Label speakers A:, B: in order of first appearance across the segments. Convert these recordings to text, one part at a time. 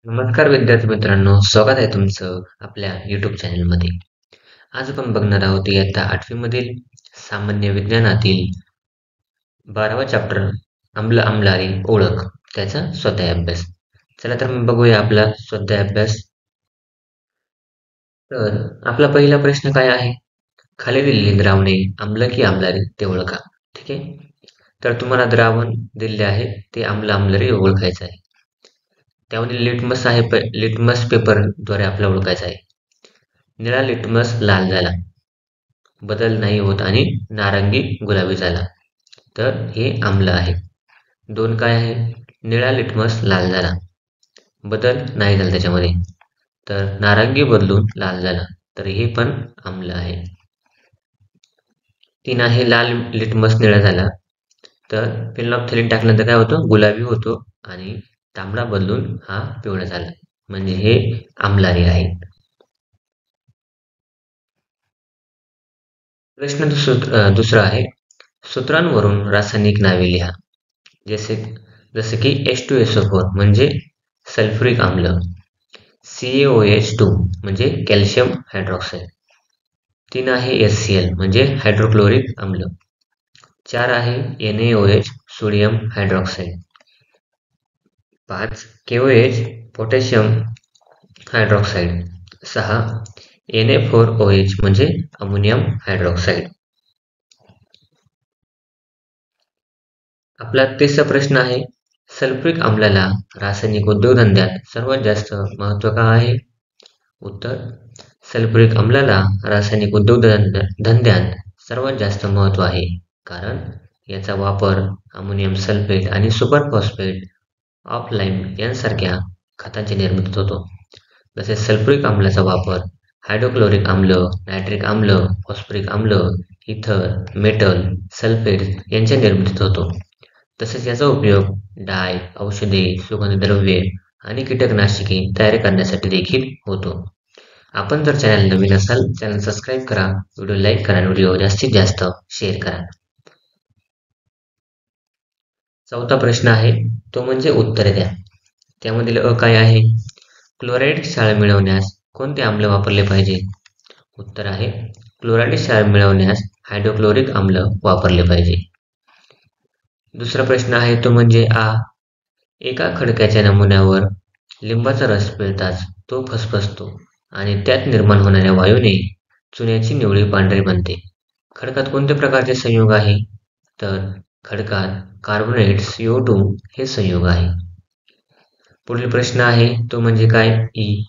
A: नमस्कार विद्यार्थी मित्रांनो, स्वागत आहे तुमचं आपल्या YouTube चॅनलमध्ये. आज आपण बघणार आहोत इयत्ता 8वी मधील सामान्य विज्ञानातील 12वा चॅप्टर आम्ल-आम्लारी ओळख त्याचा स्वाध्याय अभ्यास. चला तर मग बघूया आपला स्वाध्याय अभ्यास. तर आपला पहिला प्रश्न काय आहे? खाली दिलेली द्रावणे आम्ल की आम्लारी ते ओळखा. ठीक आहे. तर तुम्हाला द्रावण दिले आहे ते आम्ल-आम्लारी ओळखायचं आहे. त्यामध्ये लिटमस पेपरद्वारे आपल्याला ओळखायचं आहे. निळा लिटमस लाल झाला, बदल नाही होत आणि नारंगी गुलाबी झाला, तर हे आम्ल आहे. 2 काय आहे? निळा लिटमस लाल झाला, बदल नाही झाला त्याच्यामध्ये, तर नारंगी बदलून लाल झाला, तर हे पण आम्ल आहे. 3 आहे लाल लिटमस निळा झाला, तर फिनॉल्फ्थालीन टाकल्यानंतर काय होतं? गुलाबी होतो आणि तांबडा बदलून हा पिवळा झाला, म्हणजे हे आम्लारी आहे. प्रश्न दुसरा आहे, सूत्रांवरून रासायनिक नावे लिहा. जसे की H2SO4 म्हणजे सल्फ्युरिक आम्ल, CaOH2 म्हणजे कॅल्शियम हायड्रॉक्साईड, 3 आहे HCl म्हणजे हायड्रोक्लोरिक आम्ल, 4 आहे NaOH sodium hydroxide, 5 KOH potassium hydroxide, 6 Na4OH म्हणजे अमोनियम हायड्रॉक्साईड. आपला तिसरा प्रश्न आहे, सल्फ्युरिक आम्लाला रासायनिक उद्योगधंद्यात सर्वात जास्त महत्त्व का आहे? उत्तर, सल्फ्युरिक आम्लाला रासायनिक उद्योगधंद्यात सर्वात जास्त महत्त्व आहे, कारण याचा वापर अमोनियम सल्फेट आणि सुपर फॉस्फेट ऑफ लाईम यांसारख्या खतांच्या निर्मितीत होतो. तसेच सल्फ्युरिक आम्लाचा वापर हायड्रोक्लोरिक आम्ल, नायट्रिक आम्ल, फॉस्फरिक आम्ल, इथर, मेटल, सल्फेट यांच्या निर्मितीत होतो. तसेच याचा उपयोग डाय, औषधे, सुगंधी द्रव्ये आणि कीटकनाशके तयार करण्यासाठी देखील होतो. आपण जर चॅनल नवीन असाल, चॅनल सबस्क्राईब करा, व्हिडिओ लाईक करा आणि व्हिडिओ जास्तीत जास्त शेअर करा. चौथा प्रश्न आहे, तो म्हणजे उत्तर द्या. त्यामधील अ काय आहे? क्लोराईड क्षार मिळवण्यास कोणते आम्ल वापरले पाहिजे? उत्तर आहे, क्लोराईड क्षार मिळवण्यास हायड्रोक्लोरिक आम्ल वापरले पाहिजे. दुसरा प्रश्न आहे तो म्हणजे आ. एका खडकाच्या नमुन्यावर लिंबाचा रस पिळताच तो फसफसतो आणि त्यात निर्माण होणाऱ्या वायूने चुन्याची निवळी पांढरी बनते. खडकात कोणत्या प्रकारचे संयोग आहे? तर खडकात कार्बोनेट CO2 हे संयोग आहे. पुढील प्रश्न आहे तो म्हणजे काय? ई.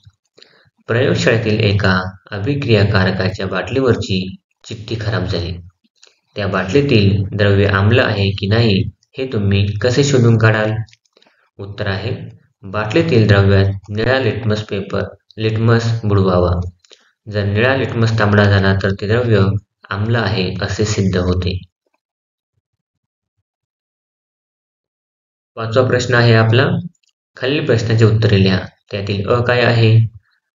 A: प्रयोगशाळेतील एका अभिक्रियाकारकाच्या बाटलीवरची चिठ्ठी खराब झाली. त्या बाटलीतील द्रव्य आम्ल आहे की नाही हे तुम्ही कसे शोधून काढाल? उत्तर आहे, बाटलीतील द्रव्यात निळा लिटमस बुडवावा. जर निळा लिटमस तांबडा झाला तर ते द्रव्य आम्ल आहे असे सिद्ध होते. 5वा प्रश्न आहे आपला, खालील प्रश्नाची उत्तरे लिहा. त्यातील अ काय आहे?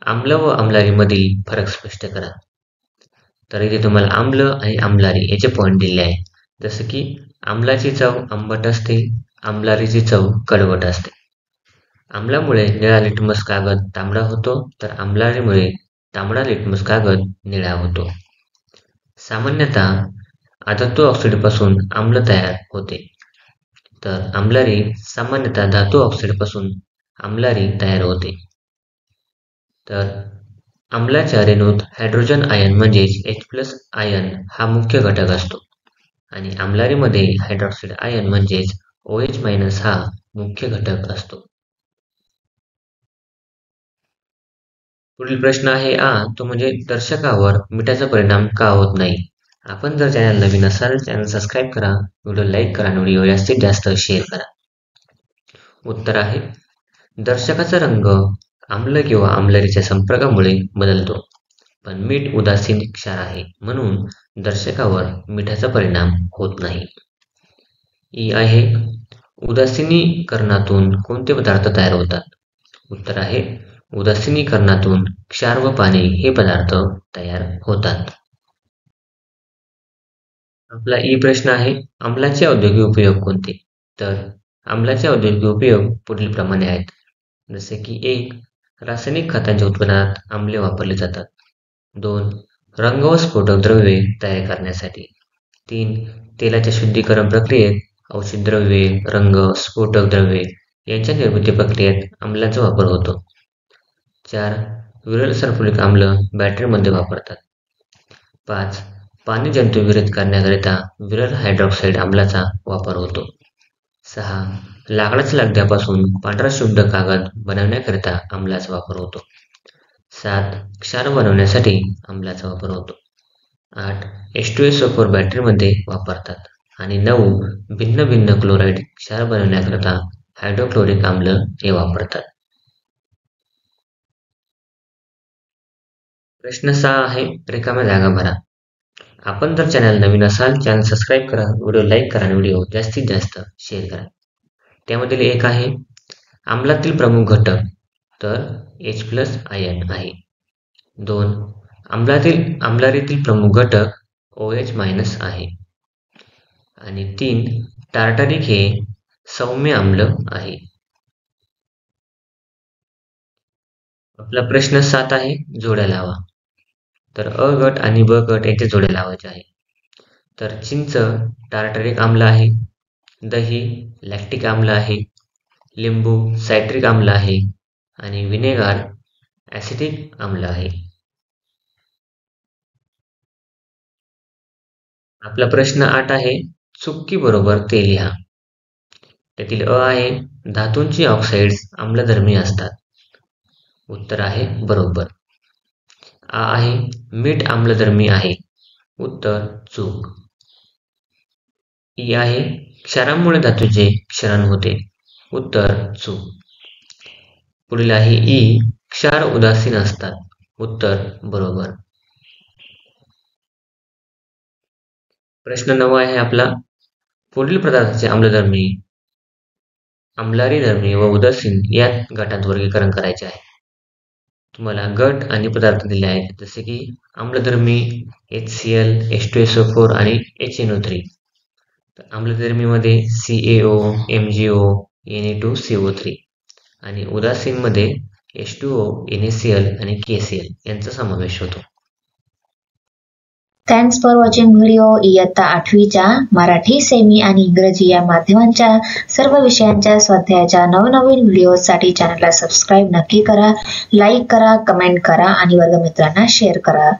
A: आम्ल व आम्लारीमधील फरक स्पष्ट करा. तर इथे तुम्हाला आम्ल आणि आम्लारी याचे पॉईंट दिले आहे. जसं की आम्लाची चव आंबट असते, आम्लारीची चव कडवट असते. आम्लामुळे निळा लिटमस कागद तांबडा होतो, तर आम्लारीमुळे तांबडा लिटमस कागद निळा होतो. सामान्यतः अधातू ऑक्साईडपासून आम्ल तयार होते, तर आम्लारी सामान्यतः धातू ऑक्साईडपासून आम्लारी तयार होते. तर आम्लाच्या रेणूत हायड्रोजन आयन म्हणजेच H+ आयन हा मुख्य घटक असतो आणि आम्लारीमध्ये हायड्रॉक्साईड आयन म्हणजेच OH- हा मुख्य घटक असतो. पुढील प्रश्न आहे तो म्हणजे दर्शकावर मिठाचा परिणाम का होत नाही? आपण जर चॅनल नवीन असाल, चॅनल सबस्क्राईब करा, व्हिडिओ लाईक करा आणि व्हिडिओ जास्तीत जास्त शेअर करा. उत्तर आहे, दर्शकाचा रंग आम्ल किंवा आम्लारीच्या संपर्कामुळे बदलतो, पण मीठ उदासीन क्षार आहे म्हणून दर्शकावर मिठाचा परिणाम होत नाही. ई आहे, उदासीनीकरणातून कोणते पदार्थ तयार होतात? उत्तर आहे, उदासीनीकरणातून क्षार व पाणी हे पदार्थ तयार होतात. आपला ई प्रश्न आहे, आम्लाचे औद्योगिक उपयोग कोणते? तर आम्लाचे औद्योगिक उपयोग पुढील प्रमाणे आहेत. जसे की 1. रासायनिक खतांच्या उत्पादनात आम्ले वापरली जातात. 2. रंग व स्फोटक द्रव्ये तयार करण्यासाठी. 3. तेलाच्या शुद्धीकरण प्रक्रियेत औषध द्रव्ये, रंग, स्फोटक द्रव्ये यांच्या निर्मिती प्रक्रियेत आम्लाचा वापर होतो. 4. विरल सल्फ्युरिक आम्ल बॅटरीमध्ये वापरतात. 5. पाणी जंतू विरहित करण्याकरिता विरल हायड्रॉक्साईड आम्लाचा वापर होतो. 6. लाकडाच्या लगद्यापासून पांढरा शुभ्र कागद बनवण्याकरिता आम्लाचा वापर होतो. 7. क्षार बनवण्यासाठी आम्लाचा वापर होतो. 8. H2SO4 बॅटरीमध्ये वापरतात. आणि 9. भिन्न भिन्न क्लोराईड क्षार बनवण्याकरिता हायड्रोक्लोरिक आम्ल हे वापरतात. प्रश्न 6 आहे, रिकाम्या जागा भरा. आपण जर चॅनल नवीन असाल, चॅनल सबस्क्राईब करा, व्हिडिओ लाईक करा आणि व्हिडिओ जास्तीत जास्त शेअर करा. त्यामधील 1 आहे, आम्लातील प्रमुख घटक, तर H+ आयन आहे. 2. आम्लारीतील प्रमुख घटक OH- आहे. आणि 3. टार्टारिक हे सौम्य आम्ल आहे. आपला प्रश्न 7 आहे, जोड्या लावा. तर अ गट आणि ब गट यांच्या जोड्या लावायच्या आहे. तर चिंच टार्टारिक आम्ल आहे, दही लॅक्टिक आम्ल आहे, लिंबू सायट्रिक आम्ल आहे आणि व्हिनेगार ॲसिटिक आम्ल आहे. आपला प्रश्न 8 आहे, चुक्की बरोबर ते लिहा. त्यातील अ आहे, धातूंची ऑक्साईड्स आम्लधर्मी असतात. उत्तर आहे बरोबर. आ आहे, मीठ आम्लधर्मी आहे. उत्तर चूक. ई आहे, क्षारामुळे धातूचे क्षरण होते. उत्तर चूक. पुढील आहे ई, क्षार उदासीन असतात. उत्तर बरोबर. प्रश्न 9 आहे आपला, पुढील पदार्थाचे आम्लारीधर्मी व उदासीन या गटात वर्गीकरण करायचे आहे. तुम्हाला गट आणि पदार्थ दिले आहेत, जसे की आम्लधर्मी HCl, H2SO4 आणि HNO3. आम्लधर्मीमध्ये CaO, MgO, Na2CO3 आणि उदासीनमध्ये H2O, NaCl आणि KCl यांचा समावेश होतो.
B: Thanks for watching video. इयत्ता 8वीच्या मराठी, सेमी आणि इंग्रजी या माध्यमांच्या सर्व विषयांच्या स्वाध्यायाच्या नवनवीन व्हिडिओसाठी चॅनलला सबस्क्राईब नक्की करा, लाईक करा, कमेंट करा आणि वर्गमित्रांना शेअर करा.